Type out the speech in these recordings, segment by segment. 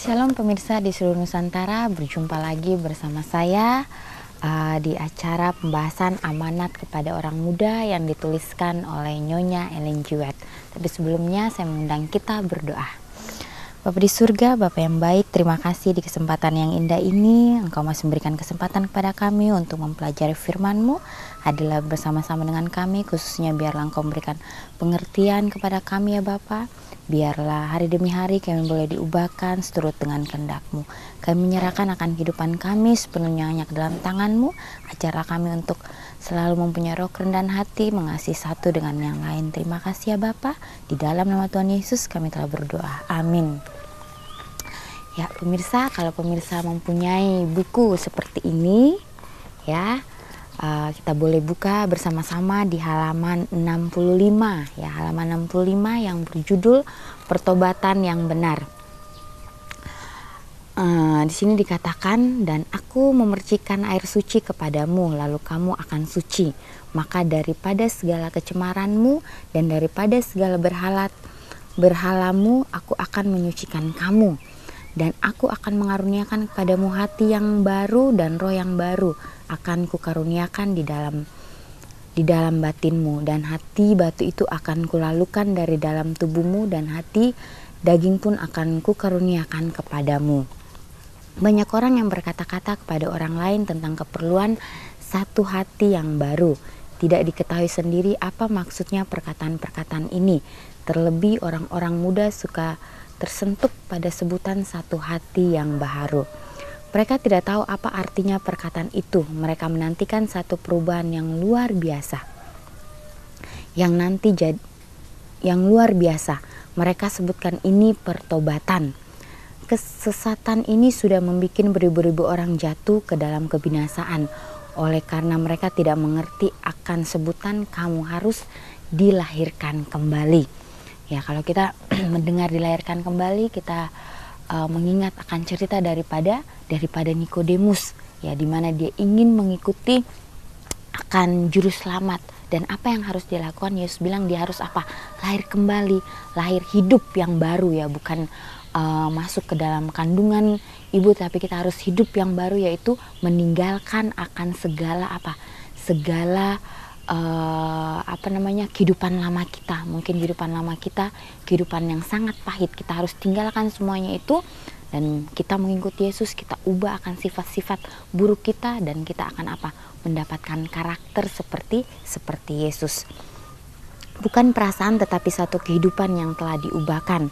Shalom pemirsa di seluruh Nusantara, berjumpa lagi bersama saya di acara pembahasan amanat kepada orang muda yang dituliskan oleh Nyonya Ellen G. White. Tapi sebelumnya saya mengundang kita berdoa. Bapa di surga, Bapa yang baik, terima kasih di kesempatan yang indah ini. Engkau masih memberikan kesempatan kepada kami untuk mempelajari firman-Mu. Hadirlah bersama-sama dengan kami, khususnya biarlah Engkau memberikan pengertian kepada kami ya Bapa. Biarlah hari demi hari kami boleh diubahkan seturut dengan kehendak-Mu. Kami menyerahkan akan kehidupan kami sepenuhnya hanya ke dalam tangan-Mu. Ajarlah kami untuk selalu mempunyai roh kerendahan hati, mengasihi satu dengan yang lain. Terima kasih ya Bapa. Di dalam nama Tuhan Yesus kami telah berdoa. Amin. Ya pemirsa, kalau pemirsa mempunyai buku seperti ini, ya kita boleh buka bersama-sama di halaman 65, ya halaman 65 yang berjudul Pertobatan yang Benar. Di sini dikatakan, dan aku memercikan air suci kepadamu, lalu kamu akan suci. Maka daripada segala kecemaranmu dan daripada segala berhalamu, aku akan menyucikan kamu. Dan aku akan mengaruniakan kepadamu hati yang baru dan roh yang baru akan kukaruniakan di dalam batinmu, dan hati batu itu akan kulalukan dari dalam tubuhmu, dan hati daging pun akan kukaruniakan kepadamu. Banyak orang yang berkata-kata kepada orang lain tentang keperluan satu hati yang baru. Tidak diketahui sendiri apa maksudnya perkataan-perkataan ini. Terlebih orang-orang muda suka tersentuh pada sebutan satu hati yang baharu. Mereka tidak tahu apa artinya perkataan itu. Mereka menantikan satu perubahan yang luar biasa. Yang luar biasa. Mereka sebutkan ini pertobatan. Kesesatan ini sudah membuat beribu-ribu orang jatuh ke dalam kebinasaan. Oleh karena mereka tidak mengerti akan sebutan kamu harus dilahirkan kembali. Ya, kalau kita mendengar dilahirkan kembali, kita mengingat akan cerita daripada Nikodemus, ya, di mana dia ingin mengikuti akan juru selamat, dan apa yang harus dilakukan? Yesus bilang dia harus apa? Lahir kembali, lahir hidup yang baru, ya, bukan masuk ke dalam kandungan ibu, tapi kita harus hidup yang baru, yaitu meninggalkan akan segala kehidupan lama kita. Mungkin kehidupan lama kita kehidupan yang sangat pahit, kita harus tinggalkan semuanya itu, dan kita mengikuti Yesus. Kita ubah akan sifat-sifat buruk kita, dan kita akan mendapatkan karakter seperti Yesus. Bukan perasaan, tetapi satu kehidupan yang telah diubahkan.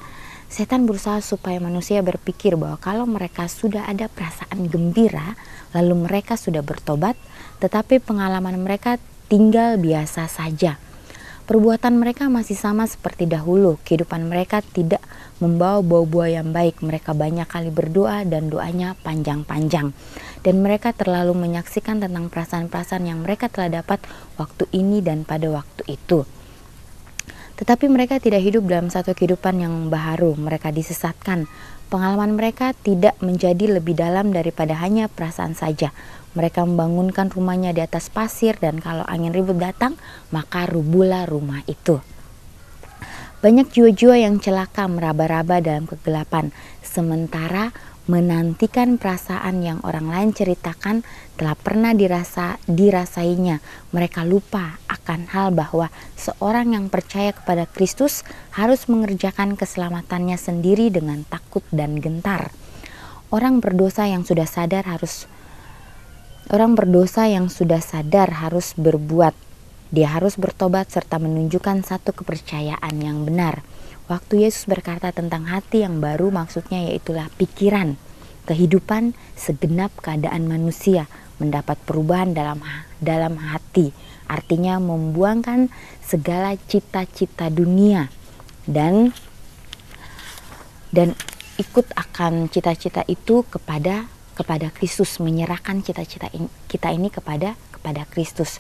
Setan berusaha supaya manusia berpikir bahwa kalau mereka sudah ada perasaan gembira, lalu mereka sudah bertobat, tetapi pengalaman mereka tinggal biasa saja. Perbuatan mereka masih sama seperti dahulu. Kehidupan mereka tidak membawa buah-buah yang baik. Mereka banyak kali berdoa dan doanya panjang-panjang. Dan mereka terlalu menyaksikan tentang perasaan-perasaan yang mereka telah dapat waktu ini dan pada waktu itu. Tetapi mereka tidak hidup dalam satu kehidupan yang baharu. Mereka disesatkan. Pengalaman mereka tidak menjadi lebih dalam daripada hanya perasaan saja. Mereka membangunkan rumahnya di atas pasir, dan kalau angin ribut datang, maka rubuhlah rumah itu. Banyak jiwa-jiwa yang celaka meraba-raba dalam kegelapan, sementara menantikan perasaan yang orang lain ceritakan telah pernah dirasainya. Mereka lupa akan hal bahwa seorang yang percaya kepada Kristus harus mengerjakan keselamatannya sendiri dengan takut dan gentar. Orang berdosa yang sudah sadar harus berbuat. Dia harus bertobat serta menunjukkan satu kepercayaan yang benar. Waktu Yesus berkata tentang hati yang baru, maksudnya yaitulah pikiran, kehidupan, segenap keadaan manusia mendapat perubahan dalam hati. Artinya membuangkan segala cita-cita dunia dan ikut akan cita-cita itu kepada Kristus, menyerahkan cita-cita kita ini kepada Kristus.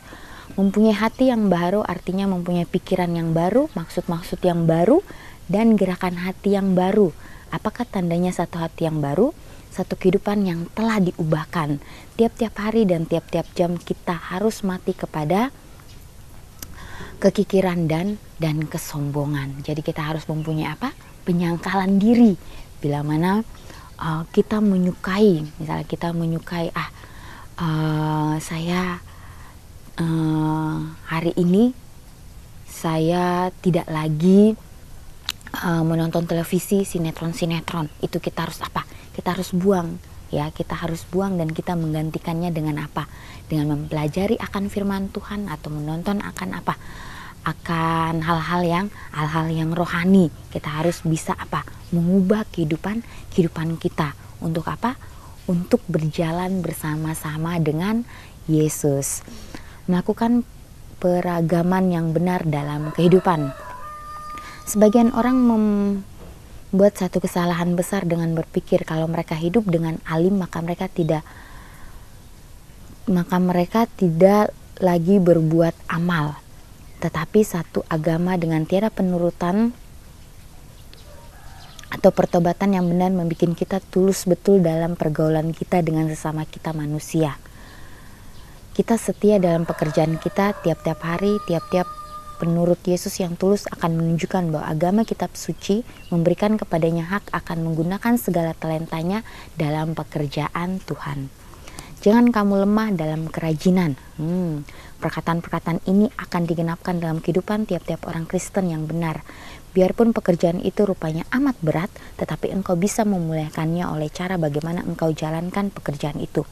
Mempunyai hati yang baru artinya mempunyai pikiran yang baru, maksud-maksud yang baru, dan gerakan hati yang baru. Apakah tandanya satu hati yang baru? Satu kehidupan yang telah diubahkan. Tiap-tiap hari dan tiap-tiap jam kita harus mati kepada kekikiran dan kesombongan. Jadi kita harus mempunyai penyangkalan diri. Bila mana kita menyukai, misalnya kita menyukai saya hari ini saya tidak lagi menonton televisi, sinetron, itu kita harus apa? Kita harus buang, ya, kita harus buang dan kita menggantikannya dengan apa? Dengan mempelajari akan firman Tuhan atau menonton akan apa? Akan hal-hal yang rohani. Kita harus bisa apa? Mengubah kehidupan kita untuk apa? Untuk berjalan bersama-sama dengan Yesus. Melakukan peragaman yang benar dalam kehidupan. Sebagian orang membuat satu kesalahan besar dengan berpikir kalau mereka hidup dengan alim maka mereka tidak lagi berbuat amal. Tetapi satu agama dengan tiada penurutan atau pertobatan yang benar membuat kita tulus betul dalam pergaulan kita dengan sesama kita manusia. Kita setia dalam pekerjaan kita tiap-tiap hari, tiap-tiap penurut Yesus yang tulus akan menunjukkan bahwa agama kitab suci memberikan kepadanya hak akan menggunakan segala talentanya dalam pekerjaan Tuhan. Jangan kamu lemah dalam kerajinan. Perkataan-perkataan ini akan digenapkan dalam kehidupan tiap-tiap orang Kristen yang benar. Biarpun pekerjaan itu rupanya amat berat, tetapi engkau bisa memulihkannya oleh cara bagaimana engkau jalankan pekerjaan itu.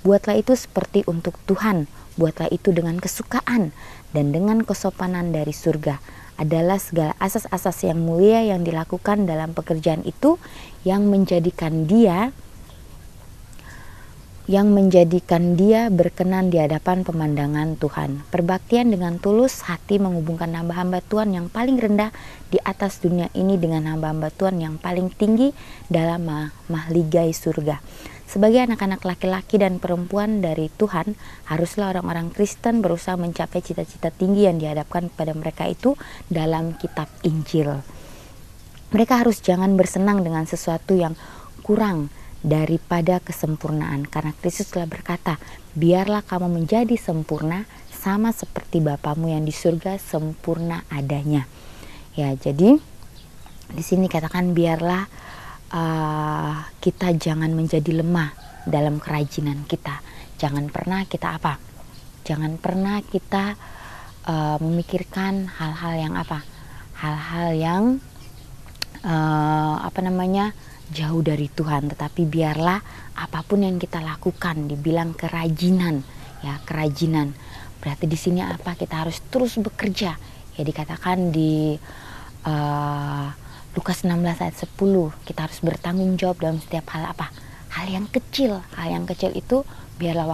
Buatlah itu seperti untuk Tuhan, buatlah itu dengan kesukaan dan dengan kesopanan dari surga. Adalah segala asas-asas yang mulia yang dilakukan dalam pekerjaan itu yang menjadikan dia berkenan di hadapan pemandangan Tuhan. Perbaktian dengan tulus hati menghubungkan hamba-hamba Tuhan yang paling rendah di atas dunia ini dengan hamba-hamba Tuhan yang paling tinggi dalam mahligai surga. Sebagai anak-anak laki-laki dan perempuan dari Tuhan, haruslah orang-orang Kristen berusaha mencapai cita-cita tinggi yang dihadapkan kepada mereka itu dalam kitab Injil. Mereka harus jangan bersenang dengan sesuatu yang kurang daripada kesempurnaan, karena Kristus telah berkata, biarlah kamu menjadi sempurna sama seperti Bapamu yang di surga sempurna adanya. Ya, jadi di sini katakan biarlah kita jangan menjadi lemah dalam kerajinan kita. Jangan pernah kita apa? Jangan pernah kita memikirkan hal-hal yang apa? Hal-hal yang jauh dari Tuhan. Tetapi biarlah apapun yang kita lakukan dibilang kerajinan, ya, kerajinan. Berarti di sini apa? Kita harus terus bekerja. Ya, dikatakan di Lukas 16 ayat 10, kita harus bertanggung jawab dalam setiap hal apa? Hal yang kecil. Hal yang kecil itu biarlah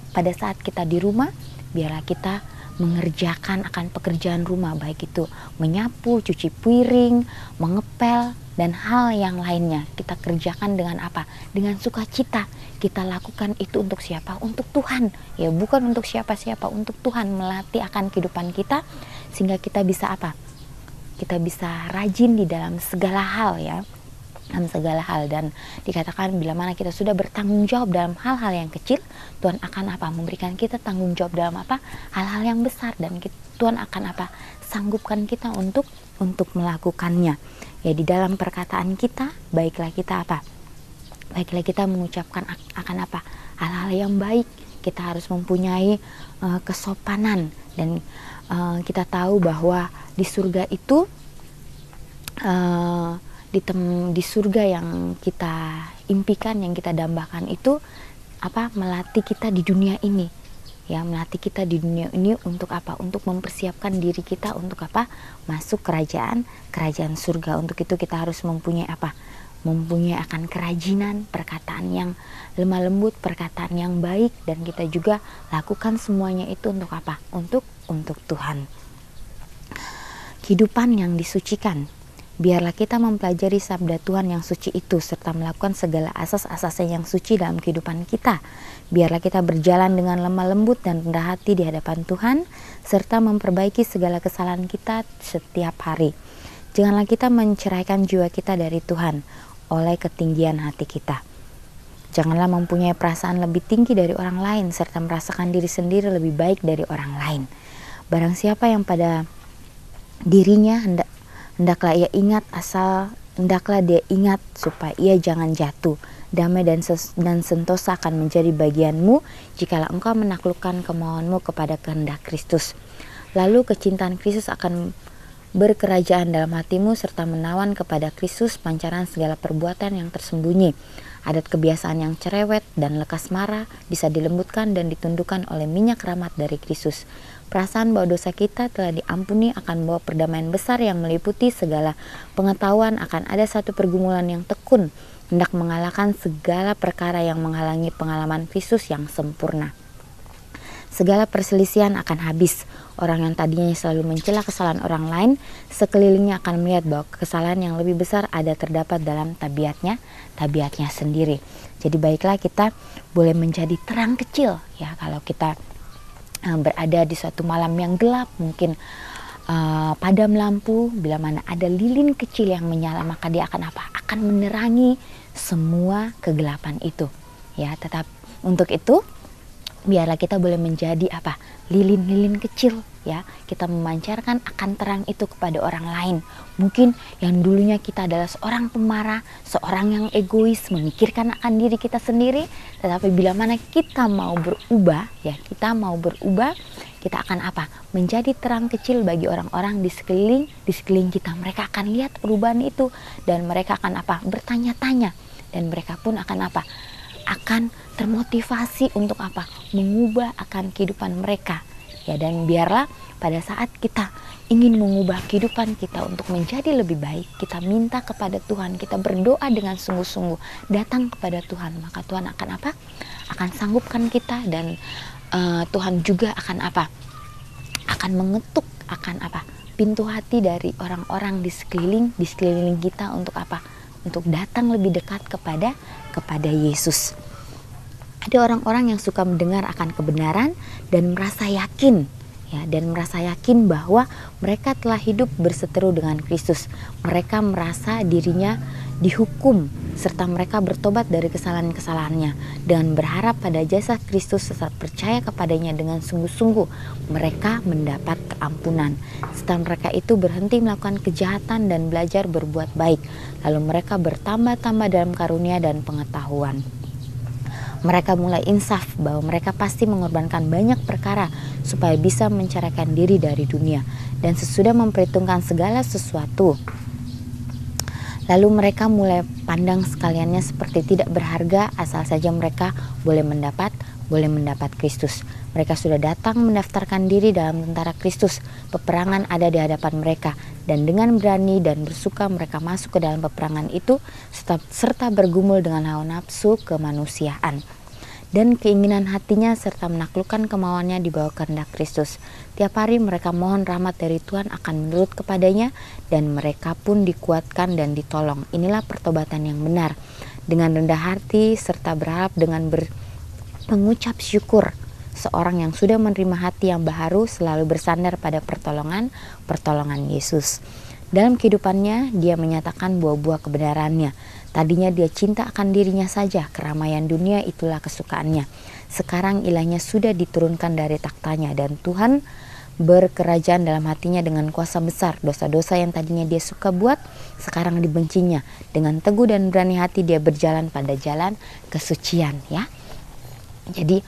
pada saat kita di rumah, biarlah kita mengerjakan akan pekerjaan rumah, baik itu menyapu, cuci piring, mengepel, dan hal yang lainnya. Kita kerjakan dengan apa? Dengan sukacita. Kita lakukan itu untuk siapa? Untuk Tuhan. Ya, bukan untuk siapa-siapa, untuk Tuhan, melatih akan kehidupan kita sehingga kita bisa apa? Kita bisa rajin di dalam segala hal, ya, dalam segala hal. Dan dikatakan bila mana kita sudah bertanggung jawab dalam hal-hal yang kecil, Tuhan akan apa? Memberikan kita tanggung jawab dalam apa? Hal-hal yang besar, dan Tuhan akan apa? Sanggupkan kita untuk melakukannya. Ya, di dalam perkataan kita, baiklah kita apa? Baiklah kita mengucapkan akan apa? Hal-hal yang baik. Kita harus mempunyai kesopanan, dan kita tahu bahwa di surga itu di surga yang kita impikan, yang kita dambakan itu apa? Melatih kita di dunia ini, ya, melatih kita di dunia ini untuk apa? Untuk mempersiapkan diri kita untuk apa? Masuk kerajaan surga. Untuk itu kita harus mempunyai apa? Mempunyai akan kerajinan, perkataan yang lemah lembut, perkataan yang baik, dan kita juga lakukan semuanya itu untuk apa? Untuk Tuhan. Kehidupan yang disucikan. Biarlah kita mempelajari sabda Tuhan yang suci itu serta melakukan segala asas-asasnya yang suci dalam kehidupan kita. Biarlah kita berjalan dengan lemah lembut dan rendah hati di hadapan Tuhan serta memperbaiki segala kesalahan kita setiap hari. Janganlah kita menceraikan jiwa kita dari Tuhan oleh ketinggian hati kita. Janganlah mempunyai perasaan lebih tinggi dari orang lain serta merasakan diri sendiri lebih baik dari orang lain. Barang siapa yang pada dirinya hendaklah ia ingat asal hendaklah dia ingat supaya ia jangan jatuh. Damai dan sentosa akan menjadi bagianmu jikalau engkau menaklukkan kemauanmu kepada kehendak Kristus. Lalu kecintaan Kristus akan berkerajaan dalam hatimu serta menawan kepada Kristus pancaran segala perbuatan yang tersembunyi. Adat kebiasaan yang cerewet dan lekas marah bisa dilembutkan dan ditundukkan oleh minyak rahmat dari Kristus. Perasaan bahwa dosa kita telah diampuni akan membawa perdamaian besar yang meliputi segala pengetahuan. Akan ada satu pergumulan yang tekun hendak mengalahkan segala perkara yang menghalangi pengalaman Kristus yang sempurna. Segala perselisihan akan habis. Orang yang tadinya selalu mencela kesalahan orang lain, sekelilingnya akan melihat bahwa kesalahan yang lebih besar ada terdapat dalam tabiatnya sendiri. Jadi baiklah kita boleh menjadi terang kecil ya kalau kita berada di suatu malam yang gelap, mungkin padam lampu, bila mana ada lilin kecil yang menyala, maka dia akan apa? Akan menerangi semua kegelapan itu. Ya, tetap untuk itu biarlah kita boleh menjadi apa? Lilin-lilin kecil ya. Kita memancarkan akan terang itu kepada orang lain. Mungkin yang dulunya kita adalah seorang pemarah, seorang yang egois, memikirkan akan diri kita sendiri, tetapi bila mana kita mau berubah ya, kita kita akan apa? Menjadi terang kecil bagi orang-orang di sekeliling kita. Mereka akan lihat perubahan itu dan mereka akan apa? Bertanya-tanya dan mereka pun akan apa? Akan termotivasi untuk apa? Mengubah akan kehidupan mereka. Ya, dan biarlah pada saat kita ingin mengubah kehidupan kita untuk menjadi lebih baik, kita minta kepada Tuhan, kita berdoa dengan sungguh-sungguh, datang kepada Tuhan, maka Tuhan akan apa? Akan sanggupkan kita dan Tuhan juga akan apa? Akan mengetuk akan apa? Pintu hati dari orang-orang di sekeliling kita untuk apa? Untuk datang lebih dekat kepada Yesus. Ada orang-orang yang suka mendengar akan kebenaran dan merasa yakin ya, dan merasa yakin bahwa mereka telah hidup berseteru dengan Kristus. Mereka merasa dirinya dihukum serta mereka bertobat dari kesalahan-kesalahannya dan berharap pada jasa Kristus serta percaya kepadanya dengan sungguh-sungguh. Mereka mendapat keampunan. Setelah mereka itu berhenti melakukan kejahatan dan belajar berbuat baik, lalu mereka bertambah-tambah dalam karunia dan pengetahuan. Mereka mulai insaf bahwa mereka pasti mengorbankan banyak perkara supaya bisa menceraikan diri dari dunia, dan sesudah memperhitungkan segala sesuatu, lalu mereka mulai pandang sekaliannya seperti tidak berharga asal saja mereka boleh mendapat Kristus. Mereka sudah datang mendaftarkan diri dalam tentara Kristus. Peperangan ada di hadapan mereka, dan dengan berani dan bersuka mereka masuk ke dalam peperangan itu serta bergumul dengan hawa nafsu kemanusiaan dan keinginan hatinya serta menaklukkan kemauannya di bawah kehendak Kristus. Tiap hari mereka mohon rahmat dari Tuhan akan menurut kepadanya, dan mereka pun dikuatkan dan ditolong. Inilah pertobatan yang benar, dengan rendah hati serta berharap dengan mengucap syukur. Seorang yang sudah menerima hati yang baharu selalu bersandar pada pertolongan Yesus. Dalam kehidupannya dia menyatakan buah-buah kebenarannya. Tadinya dia cinta akan dirinya saja, keramaian dunia itulah kesukaannya. Sekarang ilahnya sudah diturunkan dari taktanya, dan Tuhan berkerajaan dalam hatinya dengan kuasa besar. Dosa-dosa yang tadinya dia suka buat sekarang dibencinya. Dengan teguh dan berani hati dia berjalan pada jalan kesucian ya. Jadi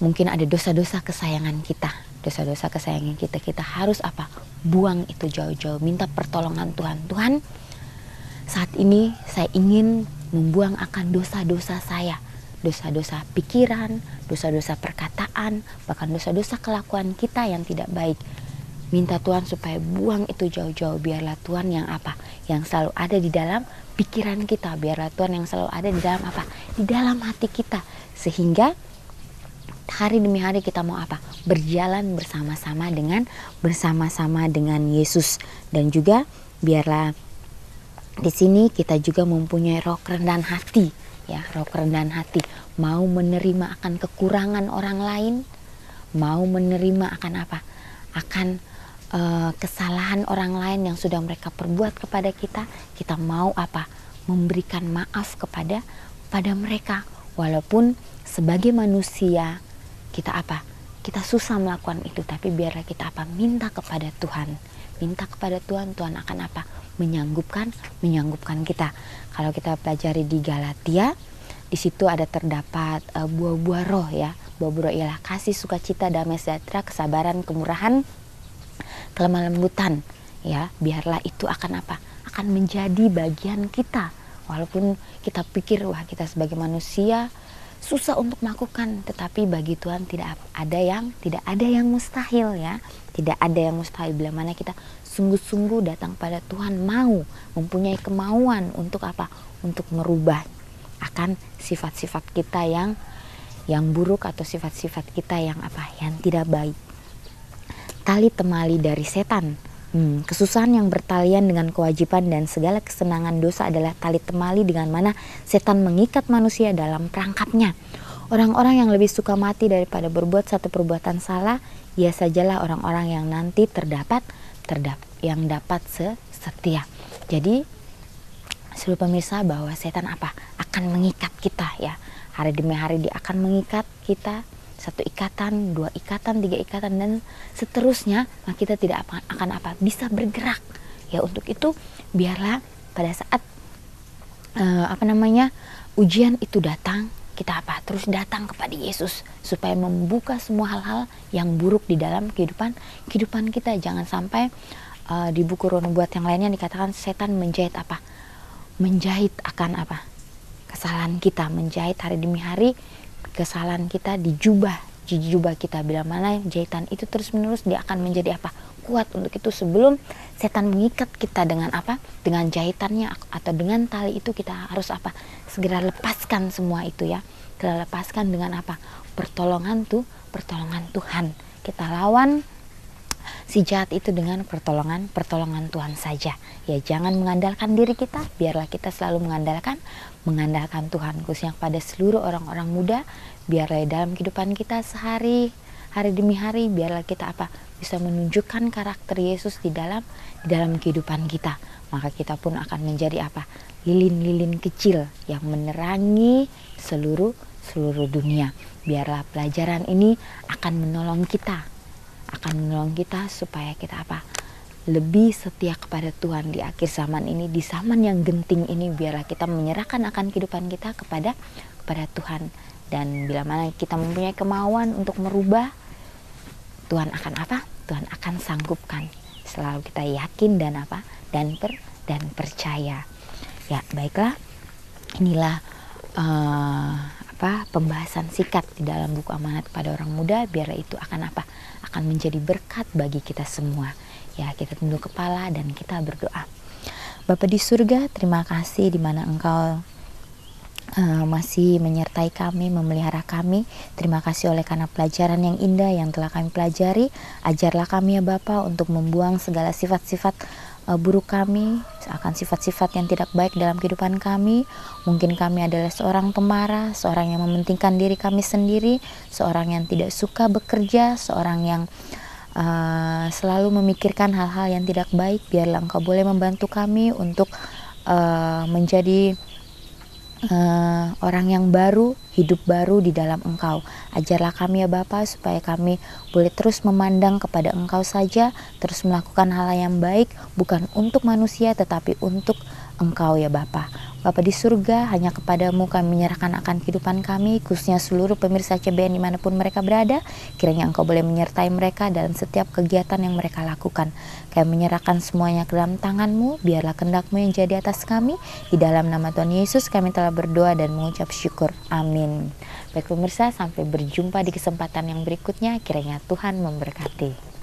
mungkin ada dosa-dosa kesayangan kita. Dosa-dosa kesayangan kita harus apa? Buang itu jauh-jauh. Minta pertolongan Tuhan. Tuhan, saat ini saya ingin membuang akan dosa-dosa saya. Dosa-dosa pikiran, dosa-dosa perkataan, bahkan dosa-dosa kelakuan kita yang tidak baik. Minta Tuhan supaya buang itu jauh-jauh. Biarlah Tuhan yang apa? Yang selalu ada di dalam pikiran kita. Biarlah Tuhan yang selalu ada di dalam apa? Di dalam hati kita. Sehingga hari demi hari kita mau apa? Berjalan bersama-sama dengan Yesus. Dan juga biarlah di sini kita juga mempunyai roh kerendahan hati, ya, roh kerendahan hati, mau menerima akan kekurangan orang lain, mau menerima akan apa? Akan kesalahan orang lain yang sudah mereka perbuat kepada kita, kita mau apa? Memberikan maaf kepada mereka, walaupun sebagai manusia kita apa? kita susah melakukan itu, tapi biarlah kita apa, minta kepada Tuhan. Minta kepada Tuhan, Tuhan akan apa, menyanggupkan kita. Kalau kita pelajari di Galatia, di situ ada terdapat buah-buah roh ya. Buah-buah roh ialah kasih, sukacita, damai sejahtera, kesabaran, kemurahan, kelemah lembutan ya. Biarlah itu akan apa, akan menjadi bagian kita. Walaupun kita pikir wah kita sebagai manusia susah untuk melakukan, tetapi bagi Tuhan tidak ada yang mustahil ya. Tidak ada yang mustahil bila mana kita sungguh-sungguh datang pada Tuhan, mau mempunyai kemauan untuk apa? Untuk merubah akan sifat-sifat kita yang buruk atau sifat-sifat kita yang apa? Yang tidak baik. Tali temali dari setan. Kesusahan yang bertalian dengan kewajiban dan segala kesenangan dosa adalah tali temali dengan mana setan mengikat manusia dalam perangkapnya. Orang-orang yang lebih suka mati daripada berbuat satu perbuatan salah, ia sajalah orang-orang yang nanti yang dapat setia. Jadi seluruh pemirsa, bahwa setan apa? Akan mengikat kita ya. Hari demi hari dia akan mengikat kita. 1 ikatan, 2 ikatan, 3 ikatan dan seterusnya. Nah, kita tidak akan apa? Bisa bergerak. Ya, untuk itu biarlah pada saat ujian itu datang, kita apa? Terus datang kepada Yesus supaya membuka semua hal-hal yang buruk di dalam kehidupan kita. Jangan sampai di buku Roh Nubuat yang lainnya dikatakan setan menjahit apa? Menjahit akan apa? Kesalahan kita, menjahit hari demi hari kesalahan kita di jubah kita. Bila mana jahitan itu terus menerus, dia akan menjadi apa? Kuat. Untuk itu sebelum setan mengikat kita dengan apa? Dengan jahitannya atau dengan tali itu, kita harus apa? Segera lepaskan semua itu ya. Kita lepaskan dengan apa? Pertolongan Tuhan. Kita lawan si jahat itu dengan pertolongan Tuhan saja. Ya, jangan mengandalkan diri kita, biarlah kita selalu mengandalkan Tuhan, khususnya pada seluruh orang-orang muda. Biarlah dalam kehidupan kita hari demi hari, biarlah kita apa? Bisa menunjukkan karakter Yesus di dalam kehidupan kita. Maka kita pun akan menjadi apa? Lilin-lilin kecil yang menerangi seluruh dunia. Biarlah pelajaran ini akan menolong kita supaya kita apa? Lebih setia kepada Tuhan di akhir zaman ini, di zaman yang genting ini. Biarlah kita menyerahkan akan kehidupan kita kepada Tuhan. Dan bila mana kita mempunyai kemauan untuk merubah, Tuhan akan apa? Tuhan akan sanggupkan. Selalu kita yakin dan apa? Dan percaya. Ya, baiklah. Inilah pembahasan singkat di dalam buku Amanat kepada Orang Muda. Biarlah itu akan apa? Akan menjadi berkat bagi kita semua. Ya, kita tunduk kepala dan kita berdoa. Bapa di surga, terima kasih di mana Engkau masih menyertai kami, memelihara kami. Terima kasih oleh karena pelajaran yang indah yang telah kami pelajari. Ajarlah kami ya Bapa untuk membuang segala sifat-sifat buruk kami, akan sifat-sifat yang tidak baik dalam kehidupan kami. Mungkin kami adalah seorang pemarah, seorang yang mementingkan diri kami sendiri, seorang yang tidak suka bekerja, seorang yang selalu memikirkan hal-hal yang tidak baik. Biarlah Engkau boleh membantu kami untuk menjadi orang yang baru, hidup baru di dalam Engkau. Ajarlah kami ya Bapa supaya kami boleh terus memandang kepada Engkau saja, terus melakukan hal yang baik, bukan untuk manusia tetapi untuk Engkau ya Bapa. Bapa di surga, hanya kepadamu kami menyerahkan akan kehidupan kami, khususnya seluruh pemirsa CBN dimanapun mereka berada. Kiranya Engkau boleh menyertai mereka dalam setiap kegiatan yang mereka lakukan. Kami menyerahkan semuanya ke dalam tangan-Mu, biarlah kehendak-Mu yang jadi atas kami. Di dalam nama Tuhan Yesus kami telah berdoa dan mengucap syukur. Amin. Baik pemirsa, sampai berjumpa di kesempatan yang berikutnya. Kiranya Tuhan memberkati.